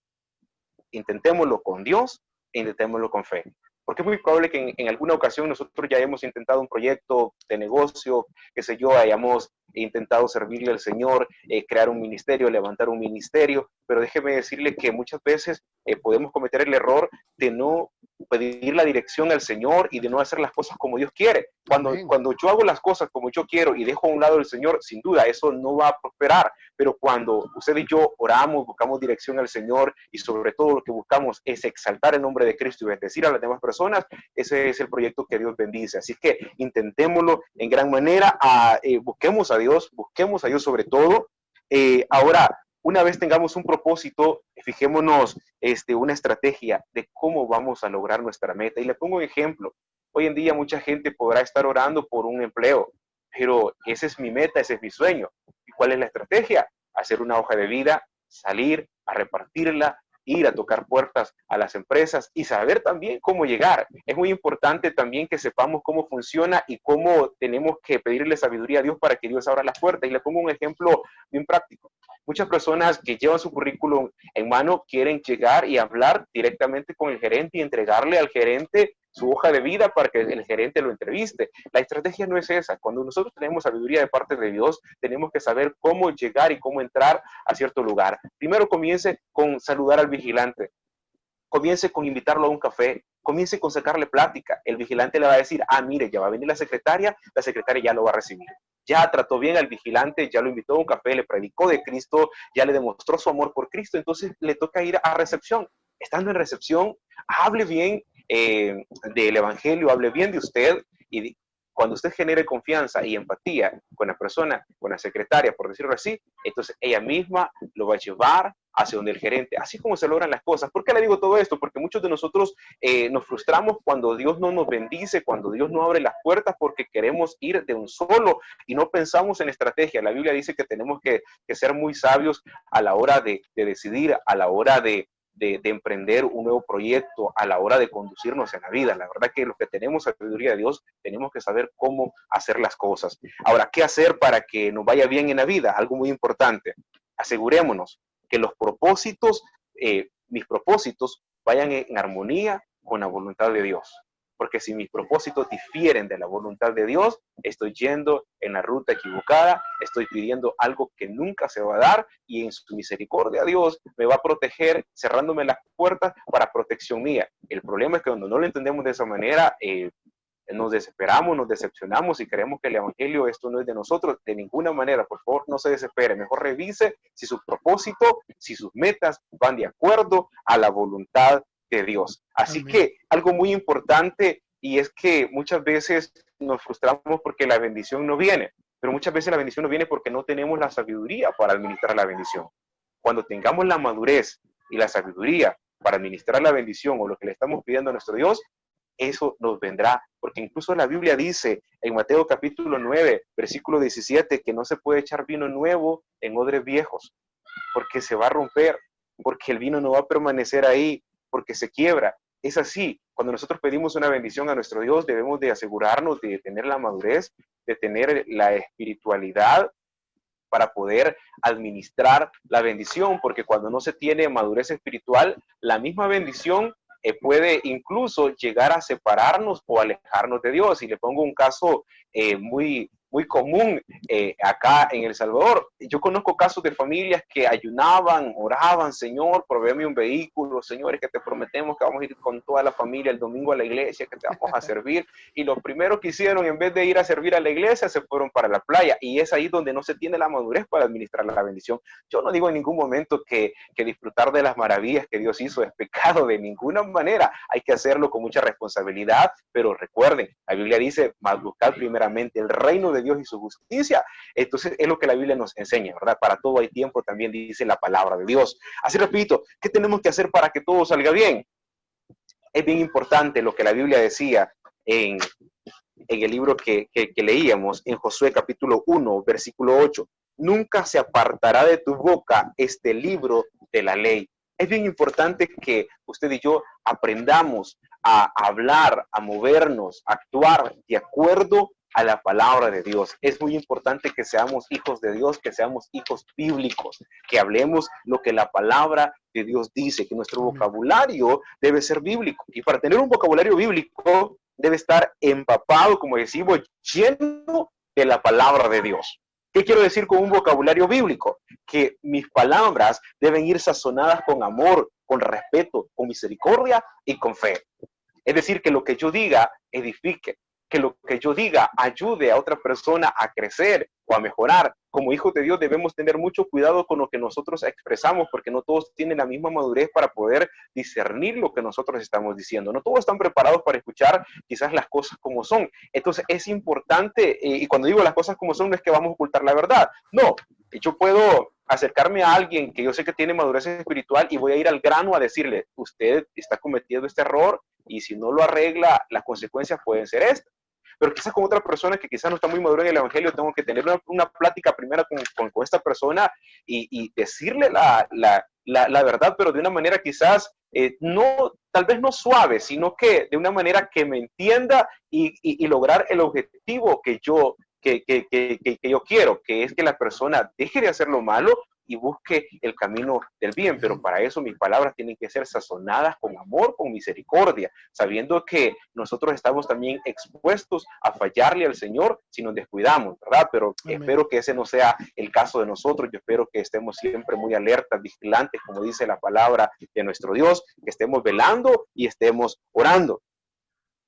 intentémoslo con Dios e intentémoslo con fe. Porque es muy probable que en alguna ocasión nosotros ya hayamos intentado un proyecto de negocio, qué sé yo, hayamos intentado servirle al Señor, crear un ministerio, levantar un ministerio, pero déjeme decirle que muchas veces podemos cometer el error de no pedir la dirección al Señor y de no hacer las cosas como Dios quiere. Cuando yo hago las cosas como yo quiero y dejo a un lado al Señor, sin duda eso no va a prosperar, pero cuando usted y yo oramos, buscamos dirección al Señor y sobre todo lo que buscamos es exaltar el nombre de Cristo y bendecir a las demás personas, ese es el proyecto que Dios bendice. Así que intentémoslo en gran manera, busquemos a Dios sobre todo. Ahora, una vez tengamos un propósito, fijémonos una estrategia de cómo vamos a lograr nuestra meta. Y le pongo un ejemplo. Hoy en día mucha gente podrá estar orando por un empleo, pero esa es mi meta, ese es mi sueño. ¿Y cuál es la estrategia? Hacer una hoja de vida, salir a repartirla, ir a tocar puertas a las empresas y saber también cómo llegar. Es muy importante también que sepamos cómo funciona y cómo tenemos que pedirle sabiduría a Dios para que Dios abra las puertas. Y le pongo un ejemplo bien práctico. Muchas personas que llevan su currículum en mano quieren llegar y hablar directamente con el gerente y entregarle al gerente su hoja de vida para que el gerente lo entreviste. La estrategia no es esa. Cuando nosotros tenemos sabiduría de parte de Dios, tenemos que saber cómo llegar y cómo entrar a cierto lugar. Primero comience con saludar al vigilante. Comience con invitarlo a un café, comience con sacarle plática. El vigilante le va a decir, mire, ya va a venir la secretaria ya lo va a recibir. Ya trató bien al vigilante, ya lo invitó a un café, le predicó de Cristo, ya le demostró su amor por Cristo, entonces le toca ir a recepción. Estando en recepción, hable bien del evangelio, hable bien de usted y cuando usted genere confianza y empatía con la persona, con la secretaria, por decirlo así, entonces ella misma lo va a llevar hacia donde el gerente. Así como se logran las cosas. ¿Por qué le digo todo esto? Porque muchos de nosotros nos frustramos cuando Dios no nos bendice, cuando Dios no abre las puertas porque queremos ir de un solo y no pensamos en estrategia. La Biblia dice que tenemos que ser muy sabios a la hora de decidir, a la hora de emprender un nuevo proyecto, a la hora de conducirnos en la vida. La verdad que los que tenemos sabiduría de Dios tenemos que saber cómo hacer las cosas. Ahora, ¿qué hacer para que nos vaya bien en la vida? Algo muy importante. Asegurémonos que los propósitos, mis propósitos, vayan en armonía con la voluntad de Dios. Porque si mis propósitos difieren de la voluntad de Dios, estoy yendo en la ruta equivocada, estoy pidiendo algo que nunca se va a dar y en su misericordia Dios me va a proteger cerrándome las puertas para protección mía. El problema es que cuando no lo entendemos de esa manera, nos desesperamos, nos decepcionamos y creemos que el evangelio esto no es de nosotros, de ninguna manera. Por favor, no se desespere, mejor revise si su propósito, si sus metas van de acuerdo a la voluntad de Dios. Así Amén. Que algo muy importante y es que muchas veces nos frustramos porque la bendición no viene, pero muchas veces la bendición no viene porque no tenemos la sabiduría para administrar la bendición. Cuando tengamos la madurez y la sabiduría para administrar la bendición o lo que le estamos pidiendo a nuestro Dios, eso nos vendrá, porque incluso la Biblia dice en Mateo capítulo 9, versículo 17, que no se puede echar vino nuevo en odres viejos, porque se va a romper, porque el vino no va a permanecer ahí, porque se quiebra. Es así, cuando nosotros pedimos una bendición a nuestro Dios, debemos de asegurarnos de tener la madurez, de tener la espiritualidad para poder administrar la bendición, porque cuando no se tiene madurez espiritual, la misma bendición puede incluso llegar a separarnos o alejarnos de Dios. Y le pongo un caso muy muy común acá en El Salvador. Yo conozco casos de familias que ayunaban, oraban, Señor, provéeme un vehículo, Señor, es que te prometemos que vamos a ir con toda la familia el domingo a la iglesia, que te vamos a servir. Y lo primero que hicieron, en vez de ir a servir a la iglesia, se fueron para la playa. Y es ahí donde no se tiene la madurez para administrar la bendición. Yo no digo en ningún momento que disfrutar de las maravillas que Dios hizo es pecado, de ninguna manera. Hay que hacerlo con mucha responsabilidad, pero recuerden, la Biblia dice, buscar primeramente el reino de Dios y su justicia. Entonces es lo que la Biblia nos enseña, ¿verdad? Para todo hay tiempo, también dice la palabra de Dios. Así repito, ¿qué tenemos que hacer para que todo salga bien? Es bien importante lo que la Biblia decía en el libro que leíamos, en Josué capítulo 1, versículo 8. Nunca se apartará de tu boca este libro de la ley. Es bien importante que usted y yo aprendamos a hablar, a movernos, a actuar de acuerdo a la palabra de Dios. Es muy importante que seamos hijos de Dios, que seamos hijos bíblicos, que hablemos lo que la palabra de Dios dice, que nuestro vocabulario debe ser bíblico. Y para tener un vocabulario bíblico, debe estar empapado, como decimos, lleno de la palabra de Dios. ¿Qué quiero decir con un vocabulario bíblico? Que mis palabras deben ir sazonadas con amor, con respeto, con misericordia y con fe. Es decir, que lo que yo diga edifique, que lo que yo diga ayude a otra persona a crecer o a mejorar. Como hijos de Dios debemos tener mucho cuidado con lo que nosotros expresamos, porque no todos tienen la misma madurez para poder discernir lo que nosotros estamos diciendo. No todos están preparados para escuchar quizás las cosas como son. Entonces es importante, y cuando digo las cosas como son, no es que vamos a ocultar la verdad. No, yo puedo acercarme a alguien que yo sé que tiene madurez espiritual y voy a ir al grano a decirle, usted está cometiendo este error y si no lo arregla, las consecuencias pueden ser estas. Pero quizás con otra persona que quizás no está muy madura en el evangelio, tengo que tener una plática primero con esta persona y decirle la verdad, pero de una manera quizás no, tal vez no suave, sino que de una manera que me entienda y lograr el objetivo que yo quiero, que es que la persona deje de hacer lo malo y busque el camino del bien, pero para eso mis palabras tienen que ser sazonadas con amor, con misericordia, sabiendo que nosotros estamos también expuestos a fallarle al Señor si nos descuidamos, ¿verdad? Pero amén. Espero que ese no sea el caso de nosotros. Yo espero que estemos siempre muy alertas, vigilantes, como dice la palabra de nuestro Dios, que estemos velando y estemos orando.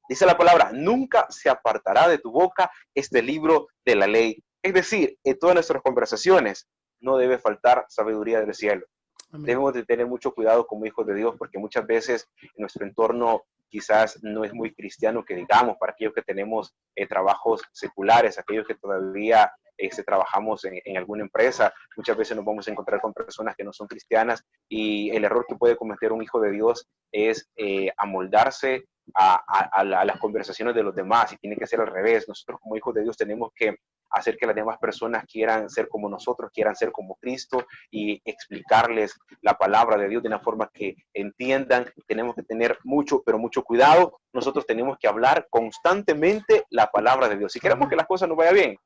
Dice la palabra, nunca se apartará de tu boca este libro de la ley. Es decir, en todas nuestras conversaciones no debe faltar sabiduría del cielo. Amén. Debemos de tener mucho cuidado como hijos de Dios, porque muchas veces en nuestro entorno quizás no es muy cristiano que digamos, para aquellos que tenemos trabajos seculares, aquellos que todavía trabajamos en alguna empresa, muchas veces nos vamos a encontrar con personas que no son cristianas y el error que puede cometer un hijo de Dios es amoldarse a las conversaciones de los demás, y tiene que ser al revés. Nosotros como hijos de Dios tenemos que hacer que las demás personas quieran ser como nosotros, quieran ser como Cristo y explicarles la palabra de Dios de una forma que entiendan. Tenemos que tener mucho, pero mucho cuidado. Nosotros tenemos que hablar constantemente la palabra de Dios. Si queremos que las cosas nos vayan bien,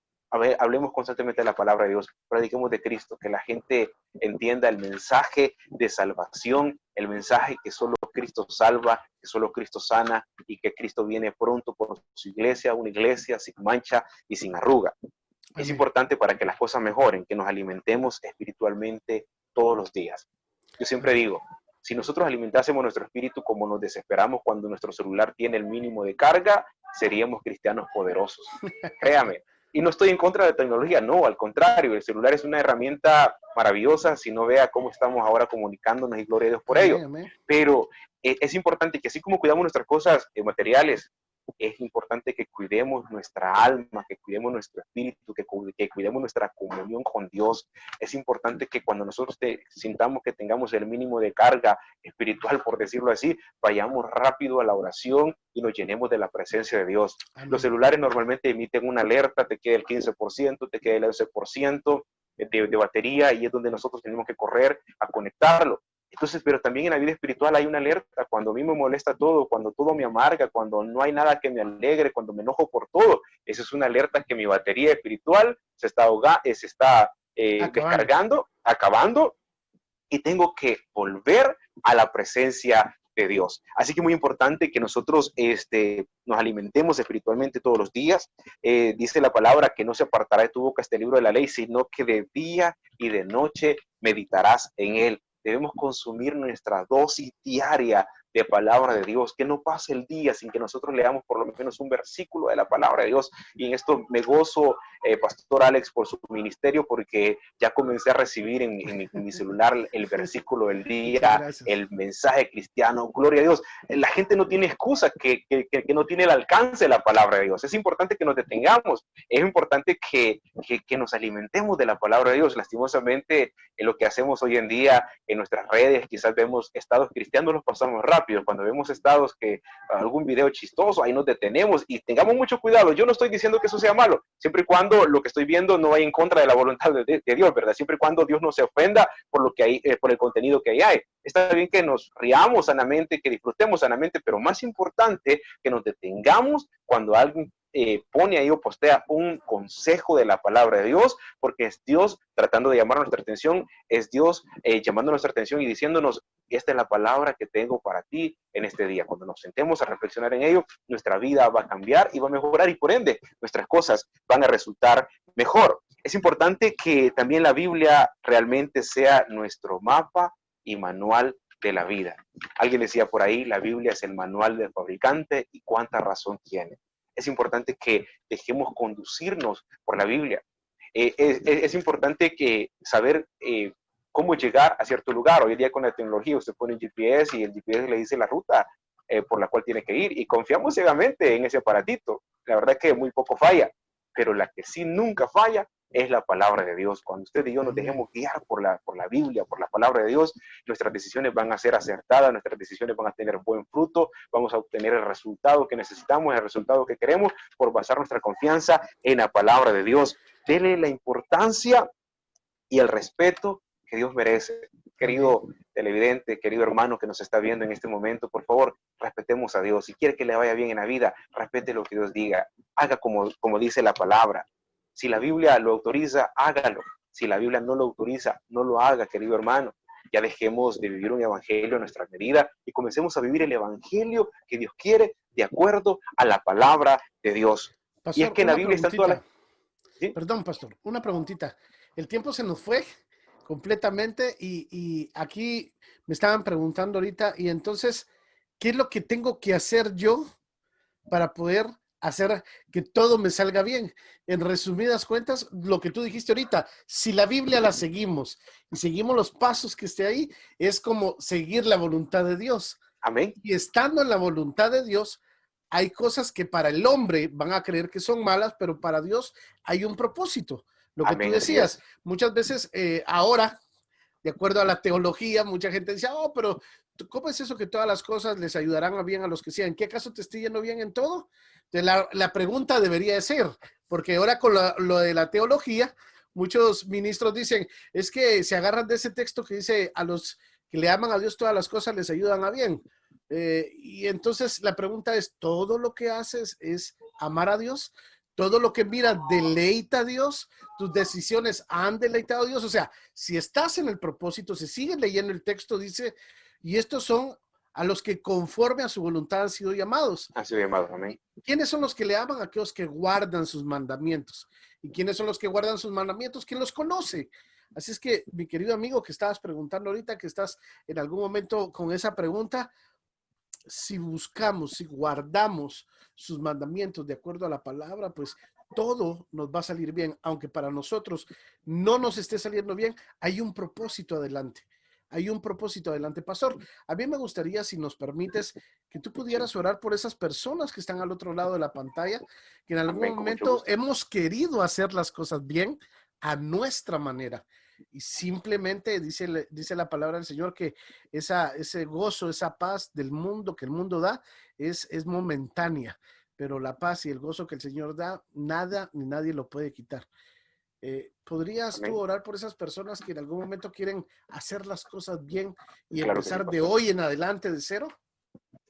hablemos constantemente de la palabra de Dios, prediquemos de Cristo, que la gente entienda el mensaje de salvación, el mensaje que solo Cristo salva, que solo Cristo sana y que Cristo viene pronto por su iglesia, una iglesia sin mancha y sin arruga. Es importante para que las cosas mejoren, que nos alimentemos espiritualmente todos los días. Yo siempre digo, si nosotros alimentásemos nuestro espíritu como nos desesperamos cuando nuestro celular tiene el mínimo de carga, seríamos cristianos poderosos. Créame. Y no estoy en contra de la tecnología, no, al contrario, el celular es una herramienta maravillosa, si no vea cómo estamos ahora comunicándonos y gloria a Dios por ello. Pero es importante que así como cuidamos nuestras cosas materiales, es importante que cuidemos nuestra alma, que cuidemos nuestro espíritu, que cuidemos nuestra comunión con Dios. Es importante que cuando nosotros sintamos que tengamos el mínimo de carga espiritual, por decirlo así, vayamos rápido a la oración y nos llenemos de la presencia de Dios. Amén. Los celulares normalmente emiten una alerta, te queda el 15%, te queda el 11% de batería, y es donde nosotros tenemos que correr a conectarlo. Entonces, pero también en la vida espiritual hay una alerta, cuando a mí me molesta todo, cuando todo me amarga, cuando no hay nada que me alegre, cuando me enojo por todo. Esa es una alerta que mi batería espiritual se está descargando, acabando, y tengo que volver a la presencia de Dios. Así que muy importante que nosotros nos alimentemos espiritualmente todos los días. Dice la palabra que no se apartará de tu boca este libro de la ley, sino que de día y de noche meditarás en él. Debemos consumir nuestra dosis diaria de palabra de Dios, que no pase el día sin que nosotros leamos por lo menos un versículo de la palabra de Dios. Y en esto me gozo, Pastor Alex, por su ministerio, porque ya comencé a recibir en mi celular el versículo del día, el mensaje cristiano. Gloria a Dios. La gente no tiene excusa que no tiene el alcance de la palabra de Dios. Es importante que nos detengamos, es importante que nos alimentemos de la palabra de Dios. Lastimosamente, en lo que hacemos hoy en día en nuestras redes, quizás vemos estados cristianos, los pasamos rápido. Cuando vemos estados que algún video chistoso, ahí nos detenemos y tengamos mucho cuidado. Yo no estoy diciendo que eso sea malo, siempre y cuando lo que estoy viendo no vaya en contra de la voluntad de Dios, ¿verdad? Siempre y cuando Dios no se ofenda por lo que hay, por el contenido que ahí hay. Está bien que nos riamos sanamente, que disfrutemos sanamente, pero más importante que nos detengamos cuando alguien pone ahí o postea un consejo de la palabra de Dios, porque es Dios tratando de llamar nuestra atención, es Dios llamando nuestra atención y diciéndonos, esta es la palabra que tengo para ti en este día. Cuando nos sentemos a reflexionar en ello, nuestra vida va a cambiar y va a mejorar, y por ende nuestras cosas van a resultar mejor. Es importante que también la Biblia realmente sea nuestro mapa y manual de la vida. Alguien decía por ahí, la Biblia es el manual del fabricante, y cuánta razón tiene. Es importante que dejemos conducirnos por la Biblia. Es importante que saber cómo llegar a cierto lugar. Hoy en día con la tecnología usted pone un GPS y el GPS le dice la ruta por la cual tiene que ir, y confiamos ciegamente en ese aparatito. La verdad es que muy poco falla, pero la que sí nunca falla es la palabra de Dios. Cuando usted y yo nos dejemos guiar por la Biblia, por la palabra de Dios, nuestras decisiones van a ser acertadas, nuestras decisiones van a tener buen fruto, vamos a obtener el resultado que necesitamos, el resultado que queremos, por basar nuestra confianza en la palabra de Dios. Dele la importancia y el respeto que Dios merece. Querido televidente, querido hermano que nos está viendo en este momento, por favor, respetemos a Dios. Si quiere que le vaya bien en la vida, respete lo que Dios diga. Haga como dice la palabra. Si la Biblia lo autoriza, hágalo. Si la Biblia no lo autoriza, no lo haga, querido hermano. Ya dejemos de vivir un evangelio a nuestra medida y comencemos a vivir el evangelio que Dios quiere de acuerdo a la palabra de Dios. Pastor, y es que en la Biblia están todas las... ¿Sí? Perdón, pastor, una preguntita. El tiempo se nos fue completamente y aquí me estaban preguntando ahorita, y entonces, ¿qué es lo que tengo que hacer yo para poder hacer que todo me salga bien? En resumidas cuentas, lo que tú dijiste ahorita, si la Biblia la seguimos y seguimos los pasos que esté ahí, es como seguir la voluntad de Dios. Amén. Y estando en la voluntad de Dios, hay cosas que para el hombre van a creer que son malas, pero para Dios hay un propósito. Lo que tú decías, muchas veces ahora, de acuerdo a la teología, mucha gente dice, oh, pero ¿cómo es eso que todas las cosas les ayudarán a bien a los que sean? ¿En qué acaso te estoy yendo bien en todo? Entonces, la pregunta debería de ser, porque ahora con lo de la teología, muchos ministros dicen, es que se agarran de ese texto que dice, a los que le aman a Dios todas las cosas les ayudan a bien. Y entonces la pregunta es, ¿todo lo que haces es amar a Dios? ¿Todo lo que miras deleita a Dios? ¿Tus decisiones han deleitado a Dios? O sea, si estás en el propósito, si sigues leyendo el texto, dice, y estos son a los que conforme a su voluntad han sido llamados. Han sido llamados, amén. ¿Quiénes son los que le aman? Aquellos que guardan sus mandamientos. ¿Y quiénes son los que guardan sus mandamientos? ¿Quién los conoce? Así es que, mi querido amigo que estabas preguntando ahorita, que estás en algún momento con esa pregunta, si buscamos, si guardamos sus mandamientos de acuerdo a la palabra, pues todo nos va a salir bien. Aunque para nosotros no nos esté saliendo bien, hay un propósito adelante. Hay un propósito adelante. Pastor, a mí me gustaría, si nos permites, que tú pudieras orar por esas personas que están al otro lado de la pantalla, que en algún momento hemos querido hacer las cosas bien a nuestra manera. Y simplemente dice la palabra del Señor que ese gozo, esa paz del mundo que el mundo da es momentánea, pero la paz y el gozo que el Señor da, nada ni nadie lo puede quitar. ¿Podrías tú orar por esas personas que en algún momento quieren hacer las cosas bien y empezar de hoy en adelante de cero?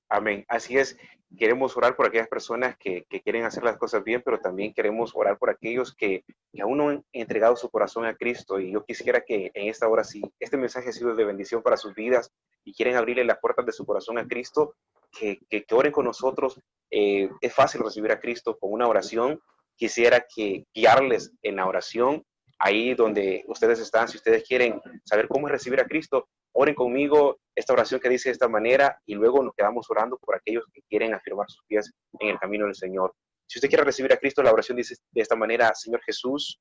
Amén. Así es. Queremos orar por aquellas personas que quieren hacer las cosas bien, pero también queremos orar por aquellos que aún no han entregado su corazón a Cristo. Y yo quisiera que en esta hora, si este mensaje ha sido de bendición para sus vidas, y quieren abrirle las puertas de su corazón a Cristo, que oren con nosotros. Es fácil recibir a Cristo con una oración. Quisiera que guiarles en la oración, ahí donde ustedes están. Si ustedes quieren saber cómo es recibir a Cristo, oren conmigo esta oración que dice de esta manera y luego nos quedamos orando por aquellos que quieren afirmar sus pies en el camino del Señor. Si usted quiere recibir a Cristo, la oración dice de esta manera: Señor Jesús,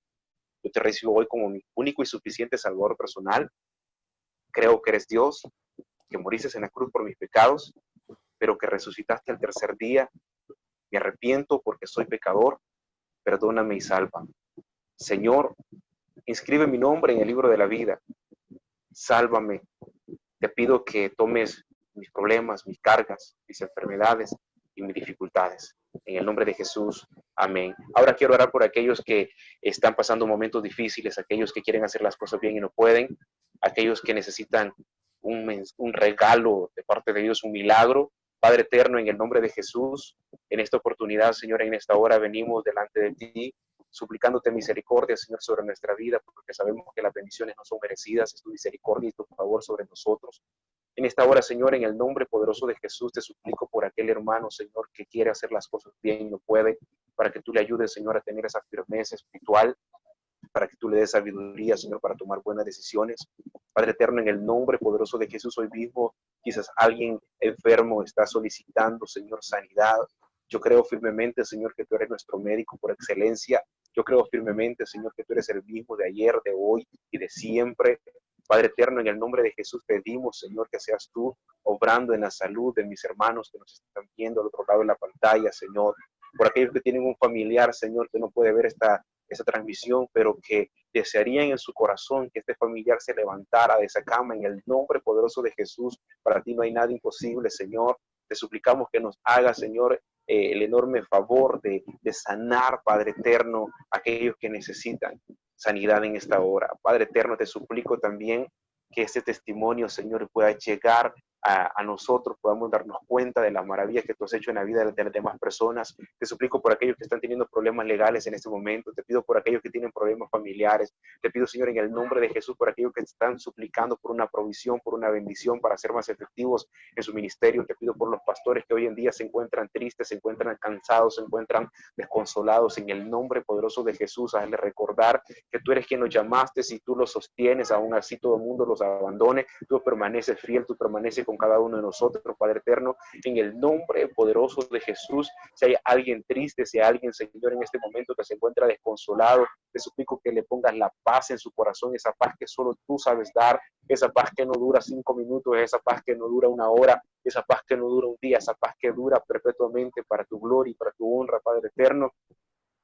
yo te recibo hoy como mi único y suficiente Salvador personal. Creo que eres Dios, que moriste en la cruz por mis pecados, pero que resucitaste al tercer día. Me arrepiento porque soy pecador. Perdóname y sálvame. Señor, inscribe mi nombre en el libro de la vida. Sálvame. Te pido que tomes mis problemas, mis cargas, mis enfermedades y mis dificultades. En el nombre de Jesús. Amén. Ahora quiero orar por aquellos que están pasando momentos difíciles, aquellos que quieren hacer las cosas bien y no pueden, aquellos que necesitan un regalo de parte de Dios, un milagro. Padre eterno, en el nombre de Jesús, en esta oportunidad, Señor, en esta hora venimos delante de ti, suplicándote misericordia, Señor, sobre nuestra vida, porque sabemos que las bendiciones no son merecidas, es tu misericordia y tu favor sobre nosotros. En esta hora, Señor, en el nombre poderoso de Jesús, te suplico por aquel hermano, Señor, que quiere hacer las cosas bien y no puede, para que tú le ayudes, Señor, a tener esa firmeza espiritual, para que tú le des sabiduría, Señor, para tomar buenas decisiones. Padre eterno, en el nombre poderoso de Jesús, hoy mismo, quizás alguien enfermo está solicitando, Señor, sanidad. Yo creo firmemente, Señor, que tú eres nuestro médico por excelencia. Yo creo firmemente, Señor, que tú eres el mismo de ayer, de hoy y de siempre. Padre eterno, en el nombre de Jesús pedimos, Señor, que seas tú obrando en la salud de mis hermanos que nos están viendo al otro lado de la pantalla, Señor. Por aquellos que tienen un familiar, Señor, que no puede ver esta transmisión, pero que desearían en su corazón que este familiar se levantara de esa cama en el nombre poderoso de Jesús. Para ti no hay nada imposible, Señor. Te suplicamos que nos haga, Señor, el enorme favor de sanar, Padre eterno, a aquellos que necesitan sanidad en esta hora. Padre eterno, te suplico también que este testimonio, Señor, pueda llegar a nosotros, podamos darnos cuenta de las maravillas que tú has hecho en la vida de las demás personas. Te suplico por aquellos que están teniendo problemas legales en este momento, te pido por aquellos que tienen problemas familiares, te pido, Señor, en el nombre de Jesús, por aquellos que están suplicando por una provisión, por una bendición para ser más efectivos en su ministerio. Te pido por los pastores que hoy en día se encuentran tristes, se encuentran cansados, se encuentran desconsolados. En el nombre poderoso de Jesús, hazle recordar que tú eres quien los llamaste y tú los sostienes, aún así todo el mundo los abandone, tú permaneces fiel, tú permaneces con cada uno de nosotros, Padre eterno, en el nombre poderoso de Jesús. Si hay alguien triste, si hay alguien, Señor, en este momento que se encuentra desconsolado, te suplico que le pongas la paz en su corazón, esa paz que solo tú sabes dar, esa paz que no dura 5 minutos, esa paz que no dura 1 hora, esa paz que no dura un día, esa paz que dura perpetuamente para tu gloria y para tu honra, Padre eterno.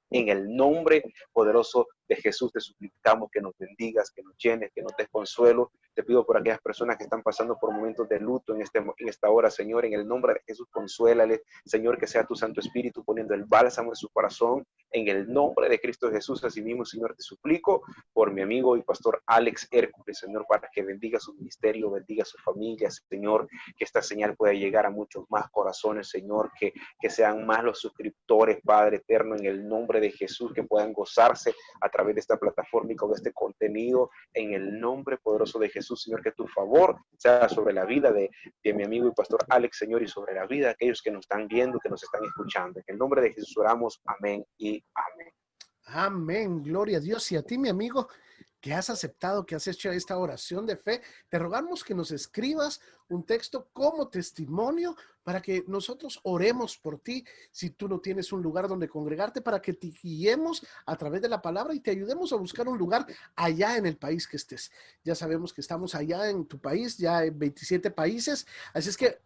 En el nombre poderoso de Jesús te suplicamos que nos bendigas, que nos llenes, que nos des consuelo. Te pido por aquellas personas que están pasando por momentos de luto en esta hora, Señor, en el nombre de Jesús, consuélales. Señor, que sea tu Santo Espíritu poniendo el bálsamo en su corazón. En el nombre de Cristo Jesús, así mismo, Señor, te suplico por mi amigo y pastor Alex Hércules, Señor, para que bendiga su ministerio, bendiga su familia, Señor, que esta señal pueda llegar a muchos más corazones, Señor, que sean más los suscriptores, Padre eterno, en el nombre de Jesús, que puedan gozarse a través de esta plataforma y con este contenido, en el nombre poderoso de Jesús, Señor, que tu favor sea sobre la vida de mi amigo y pastor Alex, Señor, y sobre la vida de aquellos que nos están viendo, que nos están escuchando. En el nombre de Jesús oramos, amén y amén. Amén, gloria a Dios. Y a ti, mi amigo, que has aceptado, que has hecho esta oración de fe, te rogamos que nos escribas un texto como testimonio para que nosotros oremos por ti. Si tú no tienes un lugar donde congregarte, para que te guiemos a través de la palabra y te ayudemos a buscar un lugar allá en el país que estés. Ya sabemos que estamos allá en tu país, ya en 27 países, así es que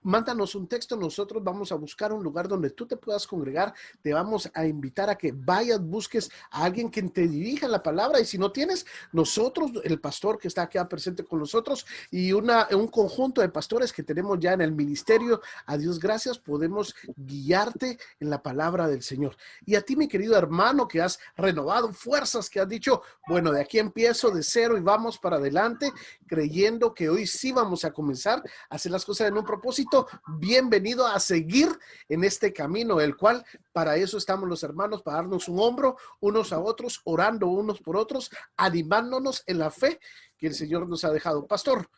mándanos un texto, nosotros vamos a buscar un lugar donde tú te puedas congregar, te vamos a invitar a que vayas, busques a alguien que te dirija la palabra, y si no tienes, nosotros, el pastor que está acá presente con nosotros y un conjunto de pastores que tenemos ya en el ministerio, a Dios gracias, podemos guiarte en la palabra del Señor. Y a ti, mi querido hermano, que has renovado fuerzas, que has dicho, bueno, de aquí empiezo de cero y vamos para adelante, creyendo que hoy sí vamos a comenzar a hacer las cosas en un propósito. Bienvenido a seguir en este camino, el cual para eso estamos los hermanos, para darnos un hombro unos a otros, orando unos por otros, animándonos en la fe que el Señor nos ha dejado. Pastor,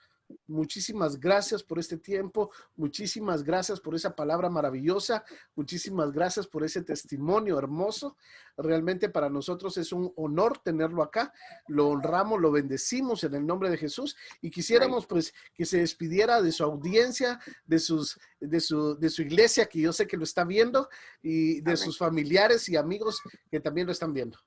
Muchísimas gracias por este tiempo, muchísimas gracias por esa palabra maravillosa, muchísimas gracias por ese testimonio hermoso. Realmente para nosotros es un honor tenerlo acá, lo honramos, lo bendecimos en el nombre de Jesús y Amén. quisiéramos pues que se despidiera de su audiencia, de su iglesia, que yo sé que lo está viendo, y de Amén. sus familiares y amigos que también lo están viendo.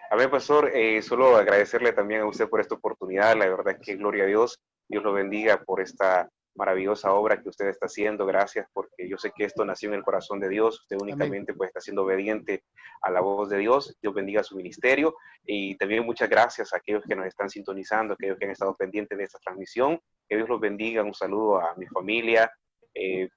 Amén, pastor. Solo agradecerle también a usted por esta oportunidad. La verdad es que gloria a Dios. Dios lo bendiga por esta maravillosa obra que usted está haciendo. Gracias, porque yo sé que esto nació en el corazón de Dios. Usted Amén. únicamente pues está siendo obediente a la voz de Dios. Dios bendiga su ministerio. Y también muchas gracias a aquellos que nos están sintonizando, a aquellos que han estado pendientes de esta transmisión. Que Dios los bendiga. Un saludo a mi familia.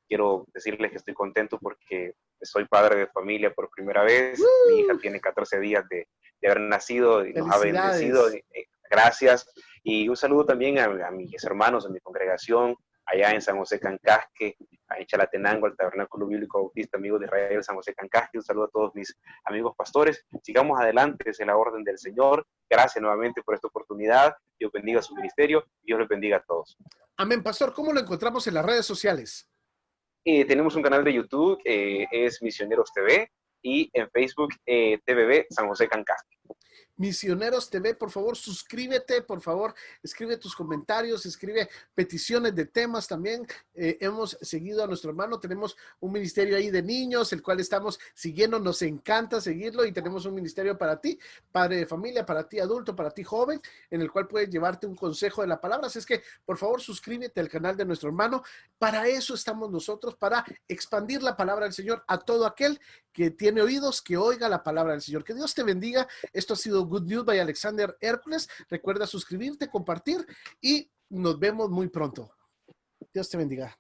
Quiero decirles que estoy contento porque soy padre de familia por primera vez. Mi hija tiene 14 días de haber nacido y nos ha bendecido. Felicidades. Gracias. Y un saludo también a mis hermanos, a mi congregación, allá en San José Cancasque, en Chalatenango, al Tabernáculo Bíblico Bautista, amigos de Israel, San José Cancasque. Un saludo a todos mis amigos pastores. Sigamos adelante, es la orden del Señor. Gracias nuevamente por esta oportunidad. Dios bendiga su ministerio. Dios les bendiga a todos. Amén, pastor. ¿Cómo lo encontramos en las redes sociales? Tenemos un canal de YouTube, es Misioneros TV, y en Facebook, TVB San José Cancasque. Misioneros TV, por favor, suscríbete, por favor, escribe tus comentarios, escribe peticiones de temas también. Hemos seguido a nuestro hermano, tenemos un ministerio ahí de niños, el cual estamos siguiendo, nos encanta seguirlo, y tenemos un ministerio para ti, padre de familia, para ti adulto, para ti joven, en el cual puedes llevarte un consejo de la palabra. Así es que, por favor, suscríbete al canal de nuestro hermano. Para eso estamos nosotros, para expandir la palabra del Señor a todo aquel que tiene oídos, que oiga la palabra del Señor. Que Dios te bendiga. Esto ha sido Good News by Alexander Hércules. Recuerda suscribirte, compartir y nos vemos muy pronto. Dios te bendiga.